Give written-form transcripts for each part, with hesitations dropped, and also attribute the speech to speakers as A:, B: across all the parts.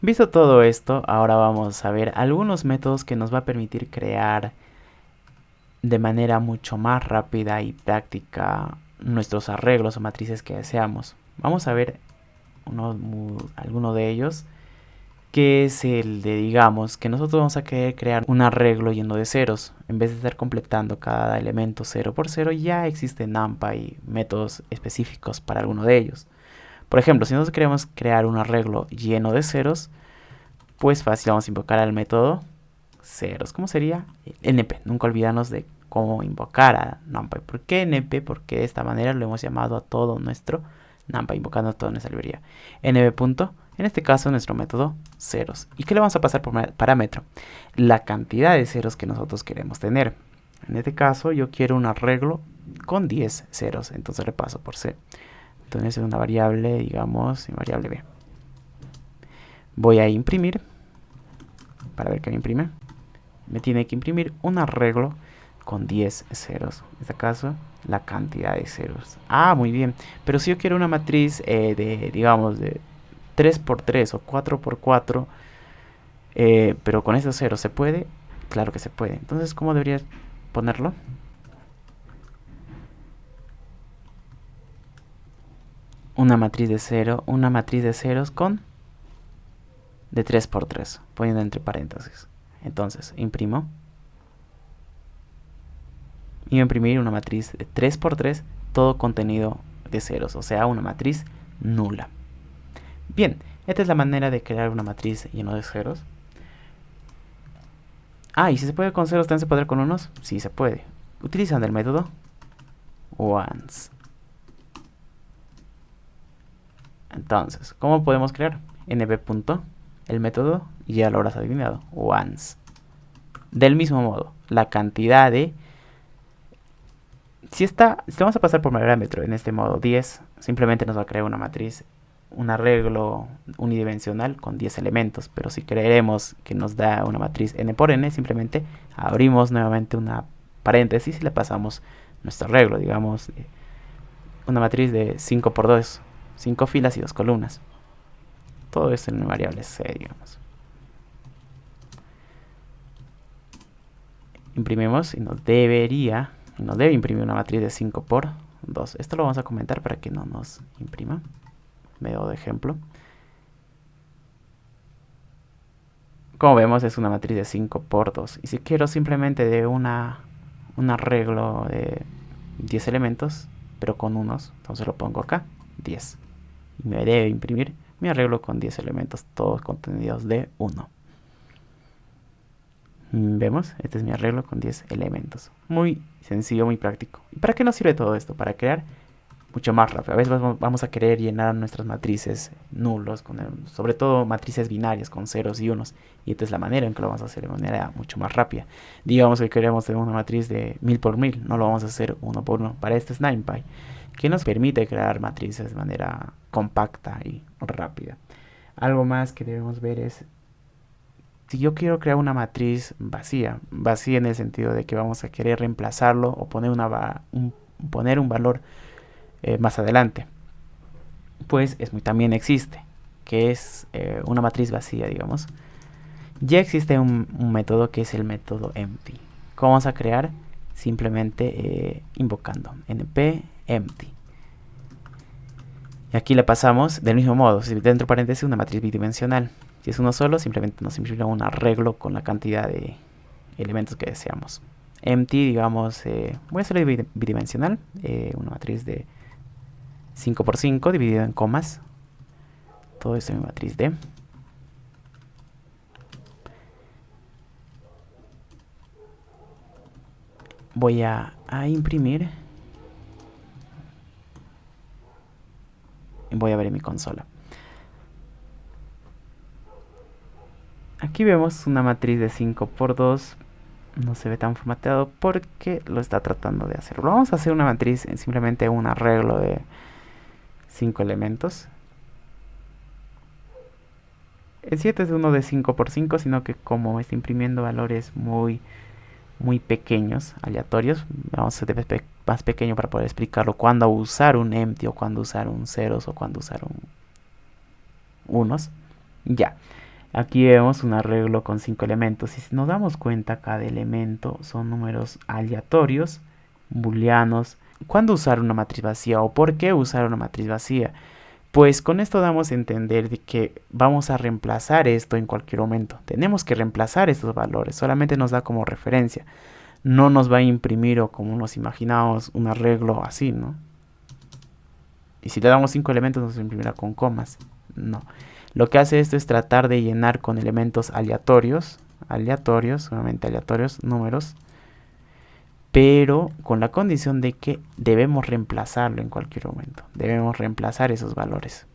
A: Visto todo esto, ahora vamos a ver algunos métodos que nos va a permitir crear de manera mucho más rápida y práctica nuestros arreglos o matrices que deseamos. Vamos a ver alguno de ellos, que es el de, digamos, que nosotros vamos a querer crear un arreglo lleno de ceros. En vez de estar completando cada elemento cero por cero, ya existen NumPy y métodos específicos para alguno de ellos. Por ejemplo, si nosotros queremos crear un arreglo lleno de ceros, pues fácil, vamos a invocar al método ceros. ¿Cómo sería? NP. Nunca olvidarnos de cómo invocar a NumPy. ¿Por qué NP? Porque de esta manera lo hemos llamado a todo nuestro NumPy, invocando toda nuestra librería. NP punto, en este caso nuestro método ceros. ¿Y qué le vamos a pasar por parámetro? La cantidad de ceros que nosotros queremos tener. En este caso yo quiero un arreglo con 10 ceros, entonces le paso por C. Entonces es una variable, digamos, variable B. Voy a imprimir, para ver qué me imprime. Me tiene que imprimir un arreglo con 10 ceros. En este caso, la cantidad de ceros. Ah, muy bien. Pero si yo quiero una matriz de, digamos, de 3 por 3 o 4 por 4, pero con esos ceros, ¿se puede? Claro que se puede. Entonces, ¿cómo debería ponerlo? Una matriz de ceros con de 3 por 3, poniendo entre paréntesis. Entonces, imprimo. Y voy a imprimir una matriz de 3 por 3, todo contenido de ceros, o sea, una matriz nula. Bien, esta es la manera de crear una matriz llena de ceros. Ah, ¿y si se puede con ceros, también se puede con unos? Sí, se puede. Utilizando el método once. Entonces, ¿cómo podemos crear? nb punto, el método, y ya lo habrás adivinado, once. Del mismo modo, la cantidad de... Si vamos a pasar por parámetro en este modo 10, simplemente nos va a crear una matriz, un arreglo unidimensional con 10 elementos. Pero si queremos que nos da una matriz n por n, simplemente abrimos nuevamente una paréntesis y le pasamos nuestro arreglo, digamos, una matriz de 5 por 2, 5 filas y 2 columnas. Todo esto en variable c, digamos. Imprimimos y nos debe imprimir una matriz de 5 por 2. Esto lo vamos a comentar para que no nos imprima. Medio de ejemplo. Como vemos, es una matriz de 5 por 2. Y si quiero simplemente de un arreglo de 10 elementos, pero con unos, entonces lo pongo acá, 10. Y me debe imprimir mi arreglo con 10 elementos, todos contenidos de 1. Vemos, este es mi arreglo con 10 elementos. Muy sencillo, muy práctico. ¿Y para qué nos sirve todo esto? Para crear mucho más rápido. A veces vamos a querer llenar nuestras matrices nulos, sobre todo matrices binarias con ceros y unos. Y esta es la manera en que lo vamos a hacer de manera mucho más rápida. Digamos que queremos tener una matriz de 1000 por 1000. No lo vamos a hacer uno por uno. Para esto es NumPy, que nos permite crear matrices de manera compacta y rápida. Algo más que debemos ver es, si yo quiero crear una matriz vacía en el sentido de que vamos a querer reemplazarlo o poner un valor más adelante, pues también existe, que es una matriz vacía, digamos. Ya existe un método que es el método empty. ¿Cómo vamos a crear? Simplemente invocando np empty. Y aquí le pasamos del mismo modo, dentro de paréntesis, una matriz bidimensional. Si es uno solo, simplemente nos imprime un arreglo con la cantidad de elementos que deseamos. Empty, digamos, voy a hacerlo bidimensional, una matriz de 5 por 5 dividido en comas. Todo esto en mi matriz D. Voy a imprimir. Y voy a ver en mi consola. Aquí vemos una matriz de 5 por 2. No se ve tan formateado porque lo está tratando de hacer. Vamos a hacer una matriz, simplemente un arreglo de 5 elementos. El 7 es uno de 5 por 5, sino que como está imprimiendo valores muy pequeños, aleatorios, vamos a hacer más pequeño para poder explicarlo. Cuándo usar un empty, o cuándo usar un ceros, o cuándo usar un unos. Ya. Aquí vemos un arreglo con 5 elementos. Y si nos damos cuenta, cada elemento son números aleatorios, booleanos. ¿Cuándo usar una matriz vacía o por qué usar una matriz vacía? Pues con esto damos a entender de que vamos a reemplazar esto en cualquier momento. Tenemos que reemplazar estos valores, solamente nos da como referencia. No nos va a imprimir o como nos imaginamos un arreglo así, ¿no? Y si le damos 5 elementos nos imprimirá con comas. No. Lo que hace esto es tratar de llenar con elementos aleatorios, solamente aleatorios, números, pero con la condición de que debemos reemplazarlo en cualquier momento. Debemos reemplazar esos valores.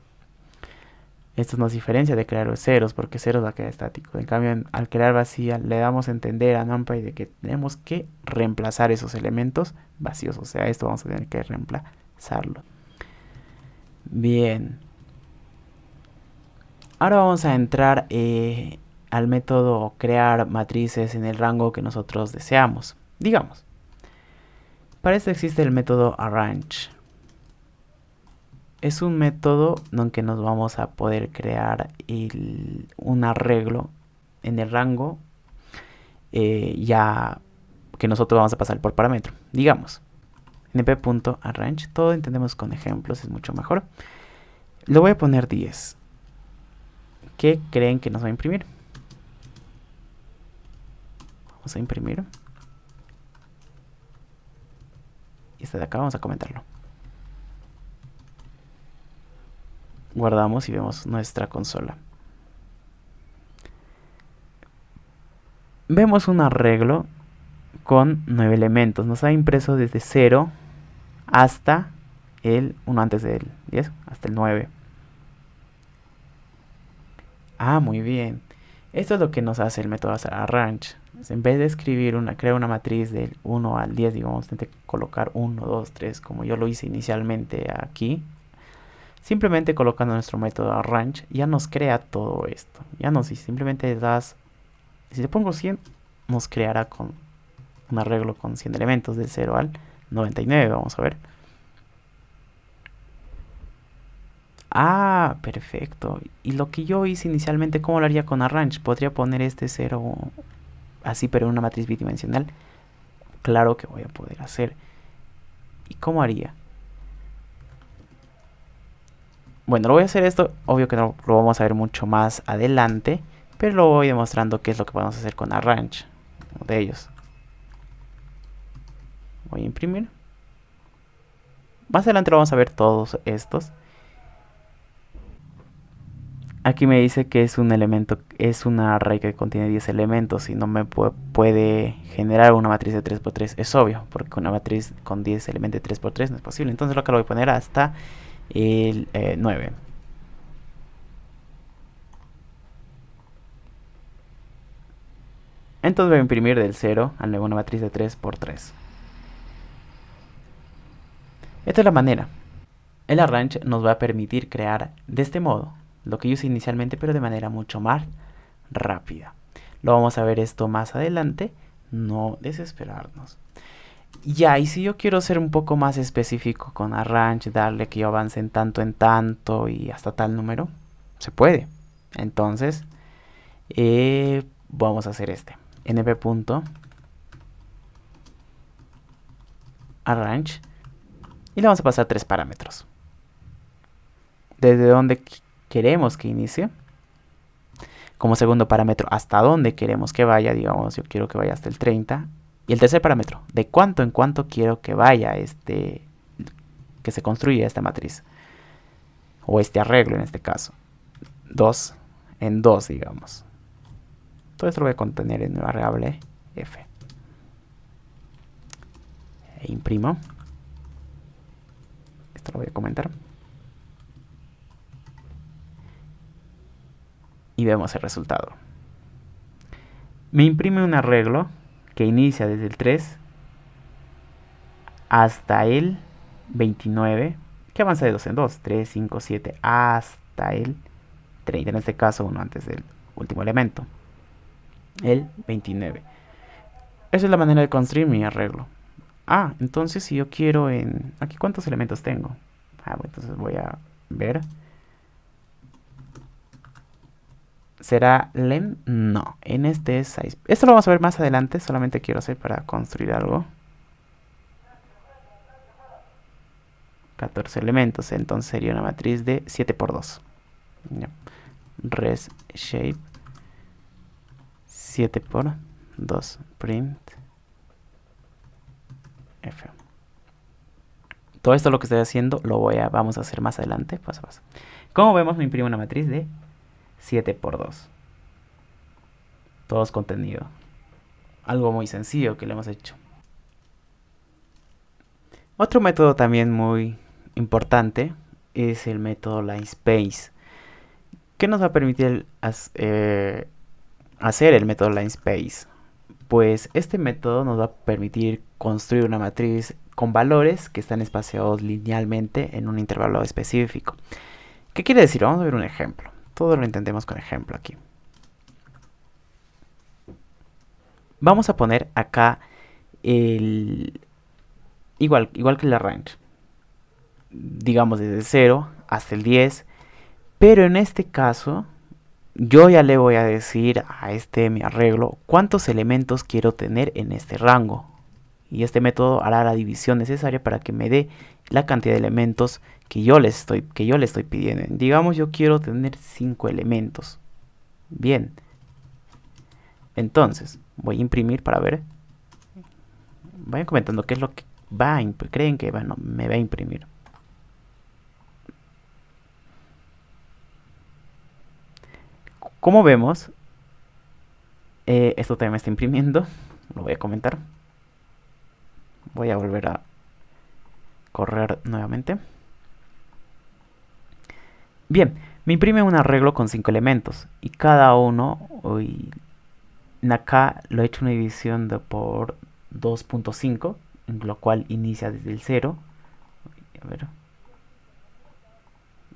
A: Esto nos diferencia de crear ceros, porque ceros va a quedar estático. En cambio, al crear vacía, le damos a entender a NumPy de que tenemos que reemplazar esos elementos vacíos. O sea, esto vamos a tener que reemplazarlo. Bien. Ahora vamos a entrar al método crear matrices en el rango que nosotros deseamos. Digamos, para esto existe el método arrange. Es un método en que nos vamos a poder crear un arreglo en el rango ya que nosotros vamos a pasar por parámetro. Digamos, np.arrange, todo entendemos con ejemplos, es mucho mejor. Le voy a poner 10. ¿Qué creen que nos va a imprimir? Vamos a imprimir. Y este de acá vamos a comentarlo. Guardamos y vemos nuestra consola. Vemos un arreglo con 9 elementos. Nos ha impreso desde 0 hasta el 1 antes del 10, hasta el 9. Ah, muy bien. Esto es lo que nos hace el método arrange. En vez de escribir crear una matriz del 1 al 10, digamos, tendré que colocar 1, 2, 3, como yo lo hice inicialmente aquí. Simplemente colocando nuestro método arrange, ya nos crea todo esto. Ya nos dice, simplemente das, si le pongo 100, nos creará con un arreglo con 100 elementos, del 0 al 99, vamos a ver. Ah, perfecto. Y lo que yo hice inicialmente, ¿cómo lo haría con arrange? Podría poner este 0 así, pero en una matriz bidimensional. Claro que voy a poder hacer. ¿Y cómo haría? Bueno, lo voy a hacer esto, obvio que no lo vamos a ver mucho más adelante, pero lo voy demostrando qué es lo que podemos hacer con arrange, uno de ellos. Voy a imprimir. Más adelante lo vamos a ver todos estos. Aquí me dice que es un elemento, es una array que contiene 10 elementos y no me puede generar una matriz de 3×3. Es obvio, porque una matriz con 10 elementos de 3×3 no es posible. Entonces lo que lo voy a poner hasta el 9. Entonces voy a imprimir del 0 al 9 una matriz de 3×3. Esta es la manera. El arrange nos va a permitir crear de este modo lo que yo hice inicialmente, pero de manera mucho más rápida. Lo vamos a ver esto más adelante, no desesperarnos. Ya, y si yo quiero ser un poco más específico con arrange, darle que yo avance en tanto y hasta tal número, se puede. Entonces, vamos a hacer np.arrange y le vamos a pasar 3 parámetros. Desde donde queremos que inicie. Como segundo parámetro, hasta dónde queremos que vaya. Digamos, yo quiero que vaya hasta el 30. Y el tercer parámetro, de cuánto en cuánto quiero que vaya que se construya esta matriz. O este arreglo en este caso. 2 en 2, digamos. Todo esto lo voy a contener en una variable f. E imprimo. Esto lo voy a comentar. Y vemos el resultado. Me imprime un arreglo que inicia desde el 3 hasta el 29, que avanza de 2 en 2, 3, 5, 7, hasta el 30, en este caso uno antes del último elemento, el 29. Esa es la manera de construir mi arreglo. Ah, entonces si yo quiero aquí ¿cuántos elementos tengo? Bueno, entonces voy a ver. ¿Será len? No, en este es size. Esto lo vamos a ver más adelante, solamente quiero hacer para construir algo. 14 elementos, entonces sería una matriz de 7 por 2. Res shape 7 por 2 print f. Todo esto lo que estoy haciendo vamos a hacer más adelante, paso a paso. Como vemos, me imprime una matriz de 7 por 2. Todo es contenido. Algo muy sencillo que le hemos hecho. Otro método también muy importante es el método linspace. ¿Qué nos va a permitir hacer el método linspace? Pues este método nos va a permitir construir una matriz con valores que están espaciados linealmente en un intervalo específico. ¿Qué quiere decir? Vamos a ver un ejemplo. Todo lo entendemos con ejemplo aquí. Vamos a poner acá igual que la range. Digamos desde 0 hasta el 10. Pero en este caso, yo ya le voy a decir a mi arreglo cuántos elementos quiero tener en este rango. Y este método hará la división necesaria para que me dé la cantidad de elementos que yo le estoy pidiendo. Digamos, yo quiero tener 5 elementos. Bien. Entonces, voy a imprimir para ver. Vayan comentando qué es lo que creen que me va a imprimir. Como vemos, esto también me está imprimiendo. Lo voy a comentar. Voy a volver a correr nuevamente. Bien, me imprime un arreglo con 5 elementos. Y cada uno, acá lo he hecho una división por 2.5, en lo cual inicia desde el 0. A ver.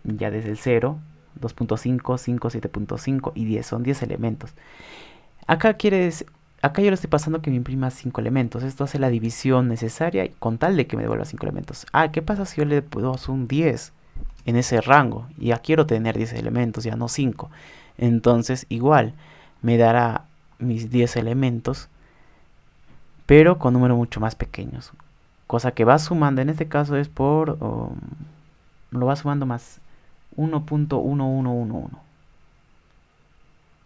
A: Ya desde el 0, 2.5, 5, 7.5 y 10. Son 10 elementos. Acá yo le estoy pasando que me imprima 5 elementos. Esto hace la división necesaria con tal de que me devuelva 5 elementos. ¿Qué pasa si yo le puedo hacer un 10 en ese rango? Ya quiero tener 10 elementos, ya no 5. Entonces igual me dará mis 10 elementos, pero con números mucho más pequeños. Cosa que va sumando, en este caso es lo va sumando más 1.1111.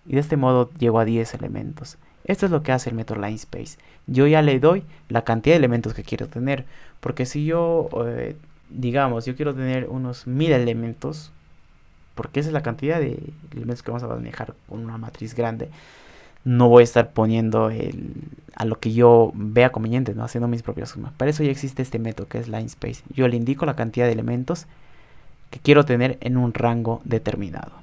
A: Y de este modo llego a 10 elementos. Esto es lo que hace el método linspace. Yo ya le doy la cantidad de elementos que quiero tener. Porque si yo, digamos, yo quiero tener unos 1000 elementos, porque esa es la cantidad de elementos que vamos a manejar con una matriz grande, no voy a estar poniendo a lo que yo vea conveniente, ¿no? Haciendo mis propias sumas. Para eso ya existe este método que es linspace. Yo le indico la cantidad de elementos que quiero tener en un rango determinado.